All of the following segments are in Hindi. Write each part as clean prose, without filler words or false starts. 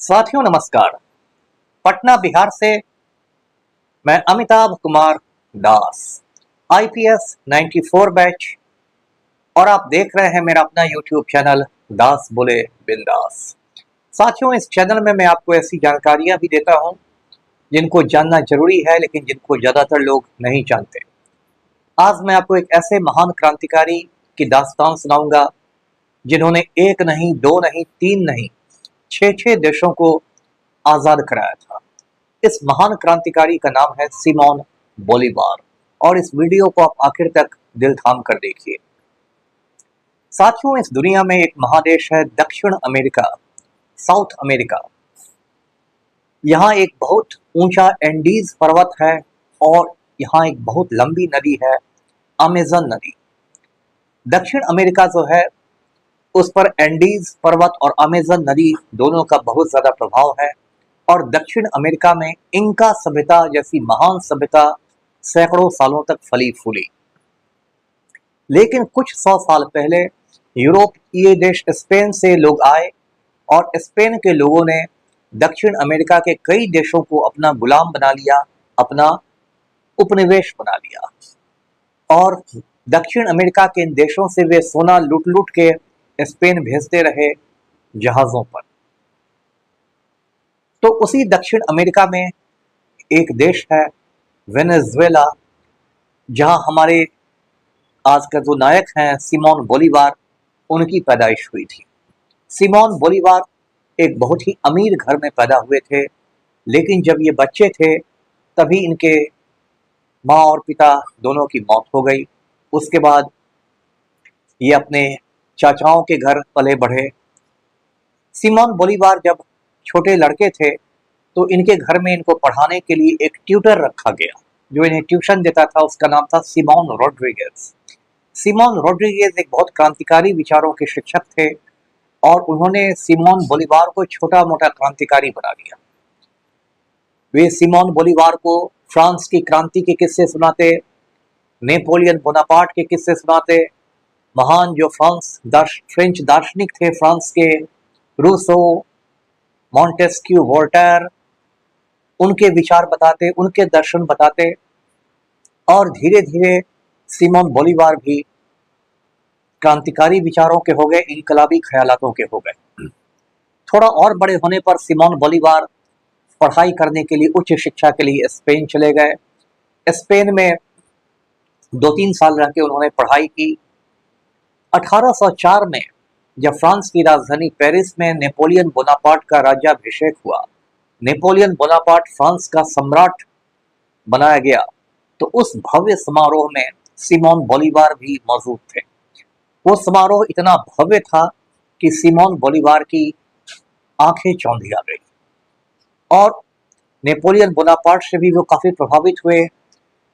साथियों नमस्कार। पटना बिहार से मैं अमिताभ कुमार दास, आईपीएस 94 बैच, और आप देख रहे हैं मेरा अपना यूट्यूब चैनल दास बोले बिंदास। साथियों, इस चैनल में मैं आपको ऐसी जानकारियां भी देता हूं जिनको जानना जरूरी है, लेकिन जिनको ज्यादातर लोग नहीं जानते। आज मैं आपको एक ऐसे महान क्रांतिकारी की दास्तान सुनाऊंगा जिन्होंने एक नहीं, दो नहीं, तीन नहीं, छह देशों को आजाद कराया था। इस महान क्रांतिकारी का नाम है सिमोन बोलीवार, और इस वीडियो को आप आखिर तक दिल थाम कर देखिए। साथियों, इस दुनिया में एक महादेश है दक्षिण अमेरिका, साउथ अमेरिका। यहाँ एक बहुत ऊंचा एंडीज पर्वत है और यहाँ एक बहुत लंबी नदी है, अमेजन नदी। दक्षिण अमेरिका जो है उस पर एंडीज पर्वत और अमेजन नदी दोनों का बहुत ज्यादा प्रभाव है, और दक्षिण अमेरिका में इंका सभ्यता जैसी महान सभ्यता सैकड़ों सालों तक फली फूली। लेकिन कुछ 100 साल पहले यूरोपीय देश स्पेन से लोग आए और स्पेन के लोगों ने दक्षिण अमेरिका के कई देशों को अपना गुलाम बना लिया, अपना उपनिवेश बना लिया, और दक्षिण अमेरिका के इन देशों से वे सोना लूट लूट के स्पेन भेजते रहे जहाजों पर। तो उसी दक्षिण अमेरिका में एक देश है वेनेजुएला, जहां हमारे आज का जो नायक हैं सिमोन बोलीवार, उनकी पैदाइश हुई थी। सिमोन बोलीवार एक बहुत ही अमीर घर में पैदा हुए थे, लेकिन जब ये बच्चे थे तभी इनके माँ और पिता दोनों की मौत हो गई। उसके बाद ये अपने चाचाओं के घर पले बढ़े। सिमोन बोलीवार जब छोटे लड़के थे तो इनके घर में इनको पढ़ाने के लिए एक ट्यूटर रखा गया। जो इन्हें ट्यूशन देता था उसका नाम था सिमोन रोड्रिगेज। सिमोन रोड्रिगेज एक बहुत क्रांतिकारी विचारों के शिक्षक थे, और उन्होंने सिमोन बोलीवार को छोटा मोटा क्रांतिकारी बना दिया। वे सिमोन बोलीवार को फ्रांस की क्रांति के किस्से सुनाते, नेपोलियन बोनापार्ट के किस्से सुनाते, महान जो फ्रेंच दार्शनिक थे फ्रांस के, रूसो, मॉन्टेस्क्यू, वोल्टेयर, उनके विचार बताते, उनके दर्शन बताते। और धीरे धीरे सिमोन बोलीवार भी क्रांतिकारी विचारों के हो गए, इनकलाबी ख्यालातों के हो गए। थोड़ा और बड़े होने पर सिमोन बोलीवार पढ़ाई करने के लिए, उच्च शिक्षा के लिए स्पेन चले गए। स्पेन में 2-3 साल रह के उन्होंने पढ़ाई की। 1804 में जब फ्रांस की राजधानी पेरिस में नेपोलियन बोनापार्ट का राज्याभिषेक हुआ, नेपोलियन बोनापार्ट फ्रांस का सम्राट बनाया गया, तो उस भव्य समारोह में सिमोन बोलीवार भी मौजूद थे। वो समारोह इतना भव्य था कि सिमोन बोलीवार की आंखें चौंधिया गई, और नेपोलियन बोनापार्ट से भी वो काफी प्रभावित हुए।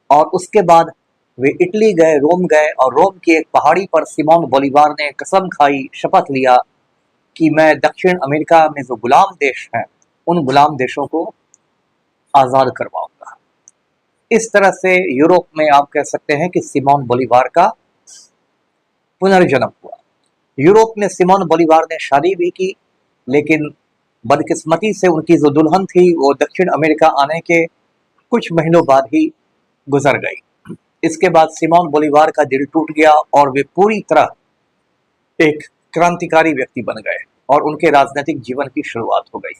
और उसके बाद वे इटली गए, रोम गए, और रोम की एक पहाड़ी पर सिमोन बोलीवार ने कसम खाई, शपथ लिया कि मैं दक्षिण अमेरिका में जो गुलाम देश हैं उन गुलाम देशों को आजाद करवाऊंगा। इस तरह से यूरोप में आप कह सकते हैं कि सिमोन बोलीवार का पुनर्जन्म हुआ। यूरोप में सिमोन बोलीवार ने शादी भी की, लेकिन बदकिस्मती से उनकी जो दुल्हन थी वो दक्षिण अमेरिका आने के कुछ महीनों बाद ही गुजर गई। इसके बाद सिमोन बोलीवार का दिल टूट गया और वे पूरी तरह एक क्रांतिकारी व्यक्ति बन गए, और उनके राजनीतिक जीवन की शुरुआत हो गई।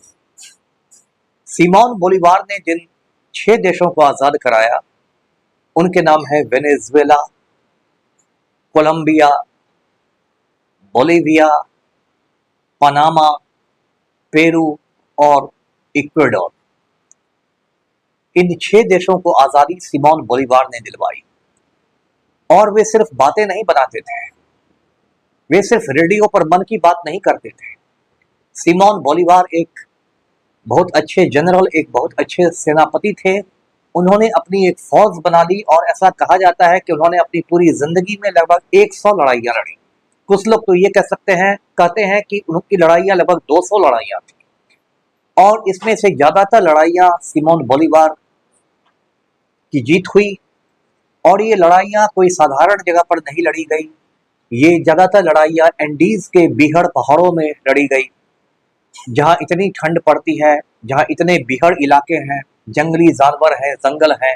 सिमोन बोलीवार ने जिन 6 देशों को आजाद कराया उनके नाम है Venezuela, Colombia, Bolivia, Panama, Peru और इक्वाडोर। इन 6 देशों को आजादी सिमोन बोलीवार ने दिलवाई। और वे सिर्फ बातें नहीं बनाते थे, वे सिर्फ रेडियो पर मन की बात नहीं करते थे। सिमोन बोलीवार एक बहुत अच्छे जनरल, एक बहुत अच्छे सेनापति थे। उन्होंने अपनी एक फौज बना ली, और ऐसा कहा जाता है कि उन्होंने अपनी पूरी जिंदगी में लगभग 100 लड़ाइयां लड़ी। कुछ लोग तो ये कहते हैं कि उनकी लड़ाइयां लगभग 200 लड़ाइयां थी, और इसमें से ज्यादातर लड़ाइयां सिमोन बोलीवार की जीत हुई। और ये लड़ाइयां कोई साधारण जगह पर नहीं लड़ी गई, ये ज्यादातर लड़ाइयां एंडीज के बीहड़ पहाड़ों में लड़ी गई। जहाँ इतनी ठंड पड़ती है, जहाँ इतने बिहड़ इलाके हैं, जंगली जानवर हैं, जंगल हैं,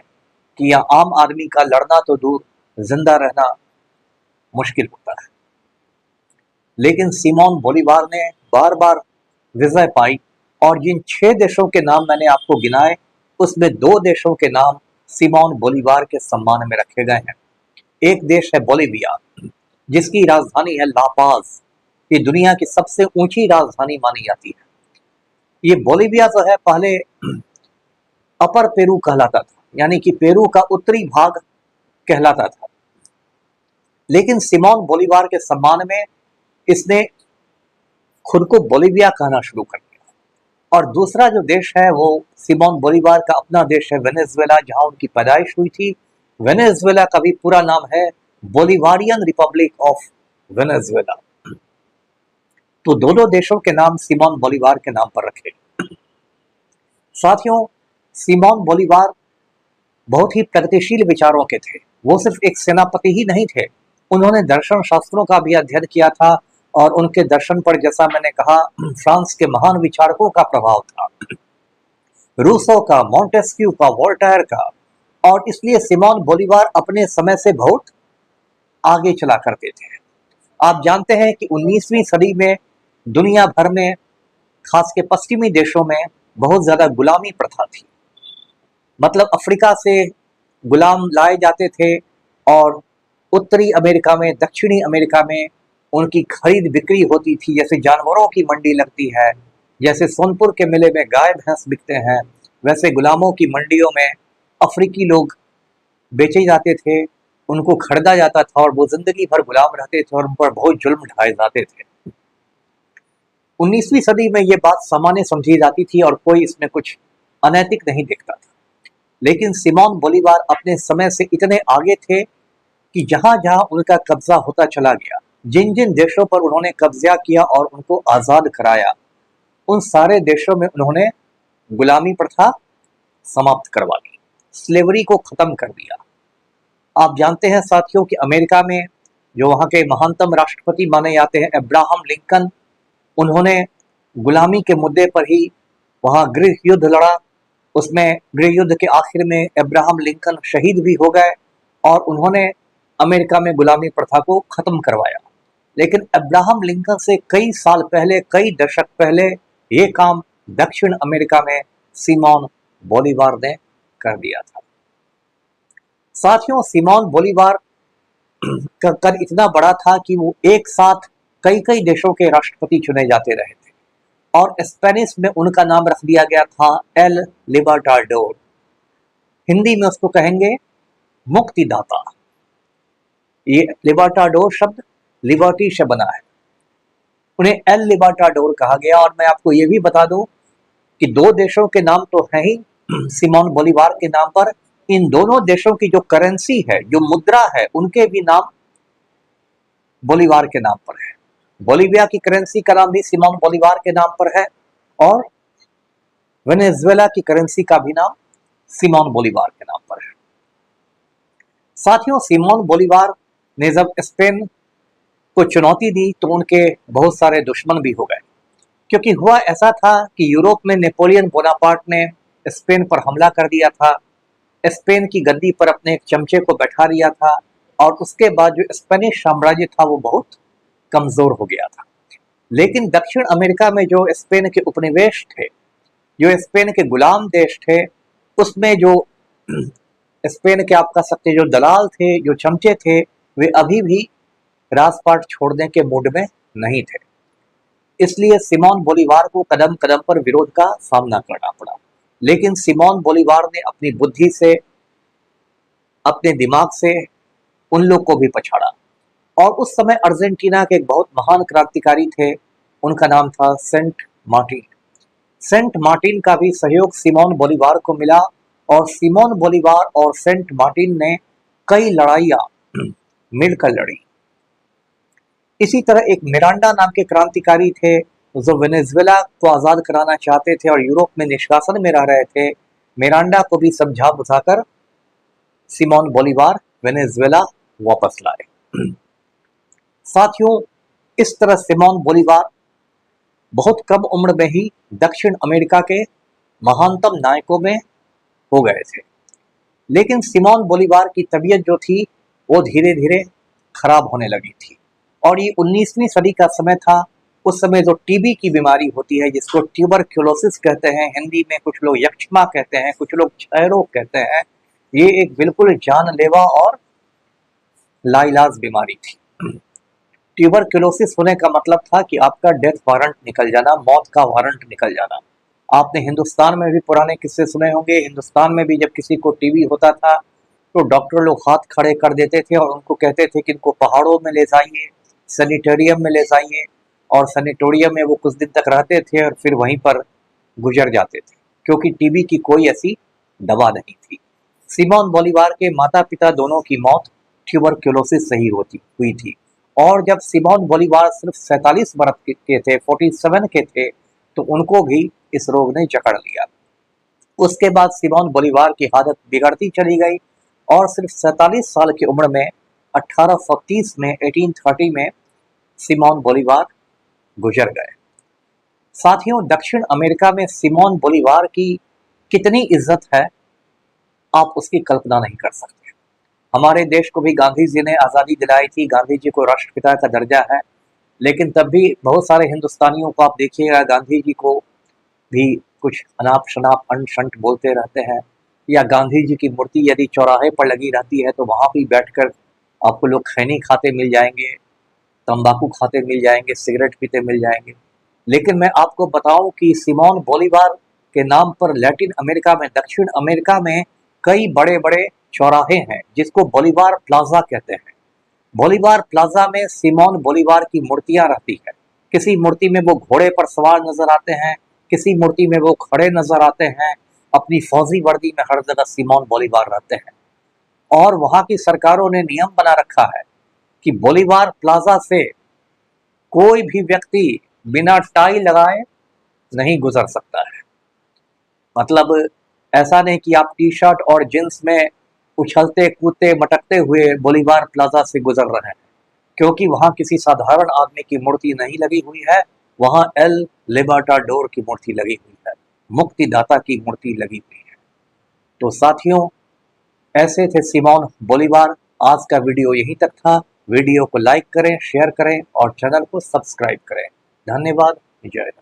कि यहाँ आम आदमी का लड़ना तो दूर, जिंदा रहना मुश्किल होता है। लेकिन सिमोन बोलीवार ने बार बार विजय पाई, और जिन 6 देशों के नाम मैंने आपको गिनाए, उसमें 2 देशों के नाम सिमोन बोलीवार के सम्मान में रखे गए हैं। एक देश है बोलीविया, जिसकी राजधानी है ला पाज। ये दुनिया की सबसे ऊंची राजधानी मानी जाती है। ये बोलीविया जो है पहले अपर पेरू कहलाता था, यानी कि पेरू का उत्तरी भाग कहलाता था। लेकिन सिमोन बोलीवार के सम्मान में इसने खुद को बोलीविया कहना शुरू कर दिया। और दूसरा जो देश है वो सिमोन बोलीवार का अपना देश है वेनेजुएला, जहां उनकी पैदाइश हुई थी। वेनेजुएला का भी पूरा नाम है बोलीवारियन रिपब्लिक ऑफ वेनेजुएला। तो दोनों देशों के नाम सिमोन बोलीवार के नाम पर रखे। साथियों, सिमोन बोलीवार बहुत ही प्रगतिशील विचारों के थे। वो सिर्फ एक सेनापति ही नहीं थे, उन्होंने दर्शन शास्त्रों का भी अध्ययन किया था, और उनके दर्शन पर, जैसा मैंने कहा, फ्रांस के महान विचारकों का प्रभाव था, रूसो का, मॉन्टेस्क्यू का, वोल्टेयर का। और इसलिए सिमोन बोलीवार अपने समय से बहुत आगे चला करते थे। आप जानते हैं कि 19वीं सदी में दुनिया भर में, खास के पश्चिमी देशों में, बहुत ज्यादा गुलामी प्रथा थी। मतलब अफ्रीका से गुलाम लाए जाते थे, और उत्तरी अमेरिका में, दक्षिणी अमेरिका में उनकी खरीद बिक्री होती थी। जैसे जानवरों की मंडी लगती है, जैसे सोनपुर के मेले में गाय भैंस बिकते हैं, वैसे गुलामों की मंडियों में अफ्रीकी लोग बेचे जाते थे, उनको खरीदा जाता था, और वो जिंदगी भर गुलाम रहते थे, और उन पर बहुत जुल्म ढाए जाते थे। 19वीं सदी में ये बात सामान्य समझी जाती थी, और कोई इसमें कुछ अनैतिक नहीं देखता था। लेकिन सिमोन बोलीवार अपने समय से इतने आगे थे कि जहां जहां उनका कब्जा होता चला गया, जिन जिन देशों पर उन्होंने कब्जा किया और उनको आजाद कराया, उन सारे देशों में उन्होंने गुलामी प्रथा समाप्त करवा दी, स्लेवरी को खत्म कर दिया। आप जानते हैं साथियों कि अमेरिका में जो वहां के महानतम राष्ट्रपति माने जाते हैं, अब्राहम लिंकन, उन्होंने गुलामी के मुद्दे पर ही वहां गृह युद्ध लड़ा। उसमें गृह युद्ध के आखिर में अब्राहम लिंकन शहीद भी हो गए, और उन्होंने अमेरिका में गुलामी प्रथा को खत्म करवाया। लेकिन अब्राहम लिंकन से कई साल पहले, कई दशक पहले, ये काम दक्षिण अमेरिका में सिमोन बोलीवार ने कर दिया था। साथियों, सिमोन बोलीवार का कद इतना बड़ा था कि वो एक साथ कई कई देशों के राष्ट्रपति चुने जाते रहे थे, और स्पेनिश में उनका नाम रख दिया गया था एल लिबर्टाडोर। हिंदी में उसको कहेंगे मुक्तिदाता। ये लिबर्टाडोर शब्द लिबर्टी से बना है, उन्हें एल लिबर्टाडोर कहा गया। और मैं आपको ये भी बता दूं कि 2 देशों के नाम तो हैं ही सिमोन बोलीवार के नाम पर, इन दोनों देशों की जो करेंसी है, जो मुद्रा है, उनके भी नाम बोलीवार के नाम पर है। बोलीविया की करेंसी का नाम भी सिमोन बोलीवार के नाम पर है, और वेनेजुएला की करेंसी का भी नाम सिमोन बोलीवार के नाम पर है। साथियों, सिमोन बोलीवार ने जब स्पेन को चुनौती दी तो उनके बहुत सारे दुश्मन भी हो गए, क्योंकि हुआ ऐसा था कि यूरोप में नेपोलियन बोनापार्ट ने स्पेन पर हमला कर दिया था, स्पेन की गद्दी पर अपने एक चमचे को बैठा लिया था, और उसके बाद जो स्पेनिश साम्राज्य था वो बहुत कमजोर हो गया था। लेकिन दक्षिण अमेरिका में जो स्पेन के उपनिवेश थे, जो स्पेन के गुलाम देश थे, उसमें जो स्पेन के, आप कह सकते, जो दलाल थे, जो चमचे थे, वे अभी भी राजपाट छोड़ने के मूड में नहीं थे। इसलिए सिमोन बोलीवार को कदम कदम पर विरोध का सामना करना पड़ा। लेकिन सिमोन बोलीवार ने अपनी बुद्धि से, अपने दिमाग से उन लोग को भी पछाड़ा। और उस समय अर्जेंटीना के एक बहुत महान क्रांतिकारी थे, उनका नाम था सेंट मार्टिन। सेंट मार्टिन का भी सहयोग सिमोन बोलीवार को मिला, और सिमोन बोलीवार और सेंट मार्टिन ने कई लड़ाइयां मिलकर लड़ी। इसी तरह एक मिरांडा नाम के क्रांतिकारी थे, जो वेनेजुएला को आजाद कराना चाहते थे और यूरोप में निष्कासन में रह रहे थे। मिरांडा को भी समझा बुझाकर सिमोन बोलीवार वेनेजुएला वापस लाए। साथियों, इस तरह सिमोन बोलीवार बहुत कम उम्र में ही दक्षिण अमेरिका के महानतम नायकों में हो गए थे। लेकिन सिमोन बोलीवार की तबीयत जो थी वो धीरे धीरे खराब होने लगी थी, और ये 19वीं सदी का समय था। उस समय जो टीबी की बीमारी होती है, जिसको ट्यूबरक्यूलोसिस कहते हैं, हिंदी में कुछ लोग यक्ष्मा कहते हैं, कुछ लोग क्षय रोग कहते हैं, ये एक बिल्कुल जानलेवा और लाइलाज बीमारी थी। ट्यूबरक्यूलोसिस होने का मतलब था कि आपका डेथ वारंट निकल जाना, मौत का वारंट निकल जाना। आपने हिंदुस्तान में भी पुराने किस्से सुने होंगे। हिंदुस्तान में भी जब किसी को टीबी होता था तो डॉक्टर लोग हाथ खड़े कर देते थे और उनको कहते थे कि इनको पहाड़ों में ले जाइए, सैनिटेरियम में ले जाइए, और सैनिटोरियम में वो कुछ दिन तक रहते थे और फिर वहीं पर गुजर जाते थे, क्योंकि टीबी की कोई ऐसी दवा नहीं थी। सिमोन बोलीवार के माता पिता दोनों की मौत ट्यूबरक्यूलोसिस से ही हुई थी, और जब सिमोन बोलीवार सिर्फ 47 वर्ष के थे, 47 के थे, तो उनको भी इस रोग ने जकड़ लिया। उसके बाद सिमोन बोलीवार की हालत बिगड़ती चली गई और सिर्फ 47 साल की उम्र में 1830 में सिमोन बोलीवार गुजर गए। साथियों, दक्षिण अमेरिका में सिमोन बोलीवार की कितनी इज्जत है आप उसकी कल्पना नहीं कर सकते। हमारे देश को भी गांधी जी ने आज़ादी दिलाई थी, गांधी जी को राष्ट्रपिता का दर्जा है, लेकिन तब भी बहुत सारे हिंदुस्तानियों को आप देखिएगा, गांधी जी को भी कुछ अनाप शनाप अंट शंट बोलते रहते हैं, या गांधी जी की मूर्ति यदि चौराहे पर लगी रहती है तो वहाँ भी बैठकर आपको लोग खैनी खाते मिल जाएंगे, तंबाकू खाते मिल जाएंगे, सिगरेट पीते मिल जाएंगे। लेकिन मैं आपको बताऊं कि सिमोन बोलीवार के नाम पर लैटिन अमेरिका में, दक्षिण अमेरिका में कई बड़े बड़े चौराहे हैं जिसको बोलीवार प्लाजा कहते हैं। बोलीवार प्लाजा में सिमोन बोलीवार की मूर्तियां रहती है। किसी मूर्ति में वो घोड़े पर सवार नजर आते हैं, किसी मूर्ति में वो खड़े नजर आते हैं, अपनी फौजी वर्दी में हर जगह सिमोन बोलीवार रहते हैं। और वहां की सरकारों ने नियम बना रखा है कि बोलीवार प्लाजा से कोई भी व्यक्ति बिना टाई लगाए नहीं गुजर सकता है। मतलब ऐसा नहीं कि आप टी शर्ट और जींस में उछलते कूदते मटकते हुए बोलीवार प्लाजा से गुजर रहे हैं, क्योंकि वहां किसी साधारण आदमी की मूर्ति नहीं लगी हुई है, वहां एल लिबर्टाडोर की मूर्ति लगी हुई है, मुक्तिदाता की मूर्ति लगी हुई है। तो साथियों, ऐसे थे सिमोन बोलीवार। आज का वीडियो यहीं तक था। वीडियो को लाइक करें, शेयर करें और चैनल को सब्सक्राइब करें। धन्यवाद। जय हिंद।